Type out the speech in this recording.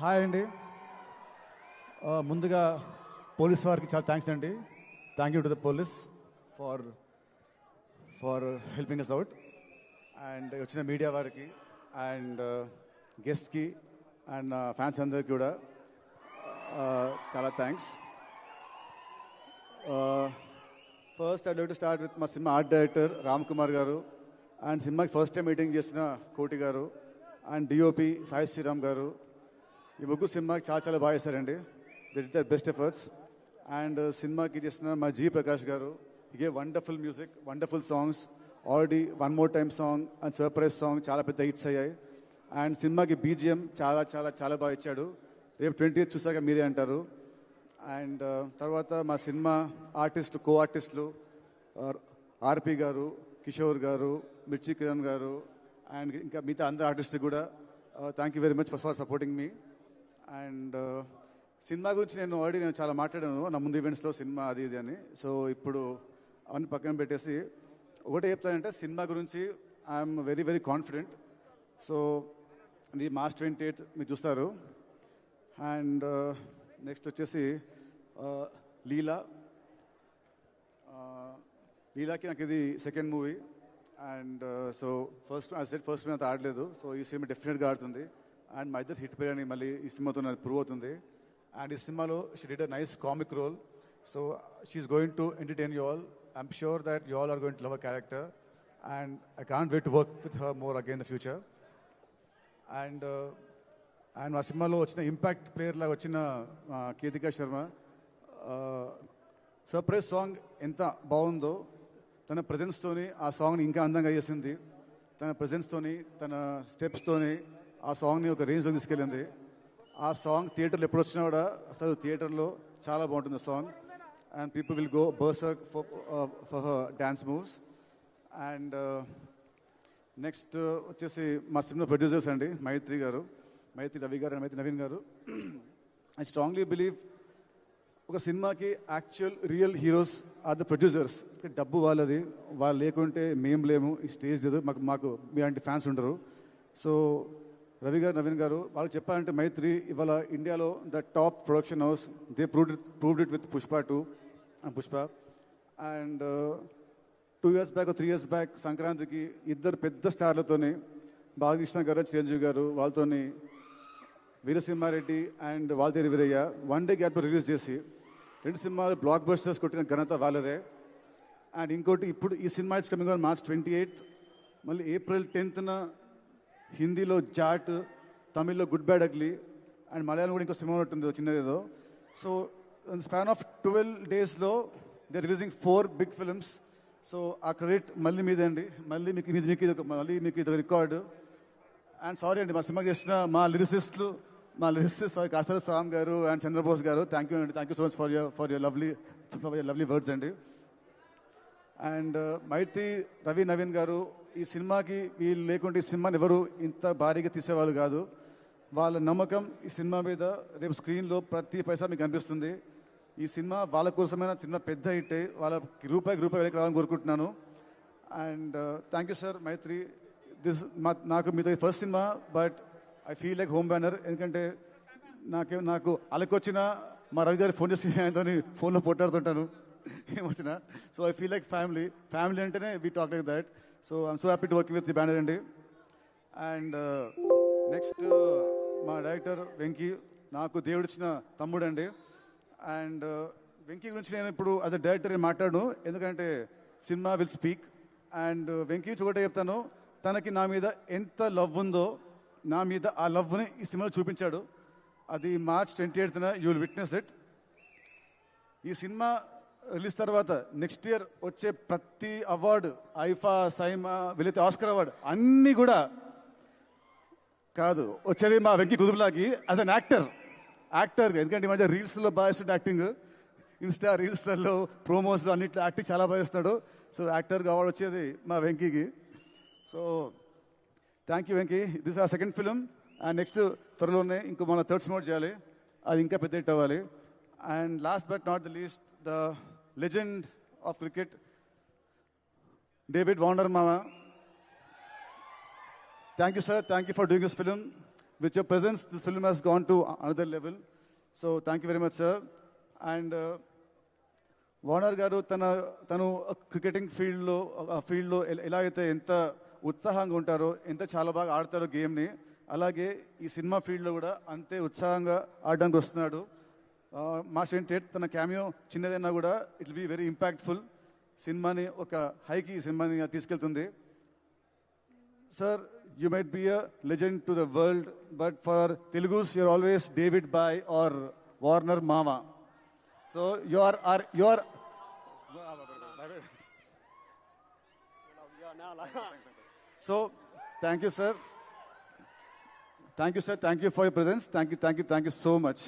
Hi అండి. ముందుగా police వారికి చాలా థ్యాంక్స్ అండి. Thank you to the police for for helping us out. And వచ్చిన మీడియా వారికి అండ్ గెస్ట్కి అండ్ ఫ్యాన్స్ అందరికి కూడా చాలా thanks. First I like to start with మా cinema art director Ram Kumar garu and సినిమాకి ఫస్ట్ టైం మీటింగ్ చేసిన కోటి గారు అండ్ డిఓపి సాయి శ్రీరామ్ గారు. ఈ ముగ్గురు సినిమాకి చాలా చాలా బాగా చేశారండి. They did there best efforts. And సినిమాకి చేసిన మా జీ ప్రకాష్ గారు, ఈ gave wonderful music, wonderful songs. Already one more time song and surprise song చాలా పెద్ద హిట్స్ అయ్యాయి. అండ్ సినిమాకి బీజిఎం చాలా చాలా చాలా బాగా ఇచ్చాడు. రేపు 20th చూసాక మీరే అంటారు. అండ్ తర్వాత మా సినిమా ఆర్టిస్టు, కో ఆర్టిస్టులు ఆర్పి గారు, కిషోర్ గారు, మిర్చి కిరణ్ గారు అండ్ ఇంకా మిగతా అందరు ఆర్టిస్టు కూడా thank you very much for supporting me. And cinema గురించి నేను చాలా మాట్లాడాను నా ముందు ఈవెంట్స్లో, సినిమా అది ఇది అని. సో ఇప్పుడు అవన్నీ పక్కన పెట్టేసి ఒకటే చెప్తానంటే, సినిమా గురించి I'm very very confident. So ఇది March 28 మీరు చూస్తారు. అండ్ నెక్స్ట్ వచ్చేసి లీలాకి నాకు ఇది second movie. And so first మీద అంత ఆడలేదు. సో ఈ సినిమా డెఫినెట్గా ఆడుతుంది. అండ్ మా ఇద్దరు హిట్ పేరు అని మళ్ళీ ఈ సినిమాతో నాకు ప్రూవ్ అవుతుంది. అండ్ ఈ సినిమాలో she did a nice comic role. So she's going to entertain you all. I'm sure that you all are going to love a character. And I can't wait to work with her more again in the future. And మా సినిమాలో వచ్చిన impact player లాగా వచ్చిన కీతికా Sharma surprise song ఎంత బాగుందో, తన ప్రజెన్స్తోని ఆ సాంగ్ని ఇంకా అందంగా చేసింది. తన ప్రజెన్స్తోని, తన స్టెప్స్తోని ఆ సాంగ్ని ఒక రేంజ్లో తీసుకెళ్ళింది. ఆ సాంగ్ థియేటర్లో ఎప్పుడు వచ్చినా కూడా అసలు థియేటర్లో చాలా బాగుంటుంది song. And people will go berserk for her dance moves. And next వచ్చేసి మా సినిమా ప్రొడ్యూసర్స్ అండి, మైత్రి గారు, మైత్రి రవి గారు అండ్ మైత్రి నవీన్ గారు. ఐ స్ట్రాంగ్లీ బిలీవ్ ఒక సినిమాకి actual real heroes are the producers. డబ్బు వాళ్ళది, వాళ్ళు లేకుంటే మేము లేము, ఈ స్టేజ్ లేదు, మాకు మీలాంటి ఫ్యాన్స్ ఉండరు. సో రవి గారు, నవీన్ గారు వాళ్ళకి చెప్పాలంటే, మైత్రి ఇవాళ ఇండియాలో the top production house. They proved it with Pushpa 2 and Pushpa. And 2 years back 3 years back సంక్రాంతికి ఇద్దరు పెద్ద స్టార్లతోని, బాలకృష్ణ గారు, చిరంజీవి గారు, వాళ్ళతోని Veera Simha Reddy and Waltair Veerayya one day gap release చేసి 2 సినిమాలు బ్లాక్ బస్టర్స్ కొట్టిన ఘనత వాళ్ళదే. అండ్ ఇంకోటి, ఇప్పుడు ఈ cinema is coming on March 28. మళ్ళీ April 10th హిందీలో జాట్, తమిళ్లో good bad ugly and Malayalam కూడా ఇంకో సినిమా ఉంటుంది చిన్నదేదో. సో స్పాన్ ఆఫ్ 12 daysలో they are releasing 4 big films. So ఆ క్రెడిట్ మళ్ళీ మీదే అండి. మళ్ళీ మీకు ఇది రికార్డు. అండ్ సారీ అండి, మా సినిమా చేసిన మా లిరిసిస్ట్ కాస్తల స్వామి గారు అండ్ చంద్రబోస్ గారు, థ్యాంక్ యూ అండి. Thank you so much for your lovely words అండి. అండ్ మైత్రి రవి నవీన్ గారు, ఈ సినిమాకి వీళ్ళు లేకుంటే ఈ సినిమాని ఎవరు ఇంత భారీగా తీసేవాళ్ళు కాదు. వాళ్ళ నమ్మకం ఈ సినిమా మీద రేపు స్క్రీన్లో ప్రతి పైసా మీకు కనిపిస్తుంది. ఈ సినిమా వాళ్ళ కోసమైన సినిమా పెద్ద హిట్, వాళ్ళకి రూపాయి వెళ్ళి రావాలని కోరుకుంటున్నాను. అండ్ థ్యాంక్ యూ సార్ మైత్రి. నాకు మీతో first cinema, but I feel like home banner. ఎందుకంటే నాకు అలకొచ్చిన మా రవి గారి ఫోన్ చేసి ఆయనతో ఫోన్లో పోట్లాడుతుంటాను ఏమొచ్చినా. So I feel like family అంటేనే we talk like that. So I'm so happy to work with the banner అండి. అండ్ నెక్స్ట్ మా డైరెక్టర్ వెంకీ, నాకు దేవుడిచ్చిన తమ్ముడు అండి. అండ్ వెంకీ గురించి నేను ఇప్పుడు యాజ్ అ డైరెక్టర్ మాట్లాడను, ఎందుకంటే cinema will speak. And Venky గురించి ఒకటే చెప్తాను, తనకి నా మీద ఎంత లవ్ ఉందో, నా మీద ఆ లవ్ని ఈ సినిమాలో చూపించాడు. అది March 28th you will witness it. ఈ సినిమా రిలీజ్ తర్వాత నెక్స్ట్ ఇయర్ వచ్చే ప్రతి అవార్డు, ఐఫా, సైమా, వీలైతే ఆస్కర్ అవార్డు అన్నీ కూడా కాదు, వచ్చేది మా వెంకీ కుదుపులాకి యాజ్ అన్ యాక్టర్. ఎందుకంటే ఈ మధ్య రీల్స్లో బాగా ఇస్తాడు యాక్టింగ్, ఇన్స్టా రీల్స్లలో, ప్రోమోస్లో అన్నిట్లో యాక్టింగ్ చాలా బాగా ఇస్తాడు. సో యాక్టర్గా అవార్డు వచ్చేది మా వెంకీకి. So thank you Venky. This are second film. And next త్వరలోనే ఇంకో మన థర్డ్ సినిమా చేయాలి, అది ఇంకా పెద్ద హిట్ అవ్వాలి. And last but not the least, the legend of cricket David Warner మామ. Thank you sir, thank you for doing this film. with your presence, this film has gone to another level. So thank you very much, sir. And Warner గారు తను cricketing ఫీల్డ్లో ఎలా అయితే ఎంత ఉత్సాహంగా ఉంటారో, ఎంత చాలా బాగా ఆడతారో గేమ్ని, అలాగే ఈ సినిమా ఫీల్డ్లో కూడా అంతే ఉత్సాహంగా ఆడడానికి వస్తున్నాడు. మాస్టర్ ఇంటెడ్ తన క్యామియో చిన్నదైనా కూడా it will be very impactful. సినిమాని ఒక హైకి సినిమాని తీసుకెళ్తుంది. Sir, you might be a legend to the world, but for Telugus, you're always David Bhai or Warner Mama. So you are. So thank you, sir. Thank you, sir. Thank you for your presence. Thank you so much.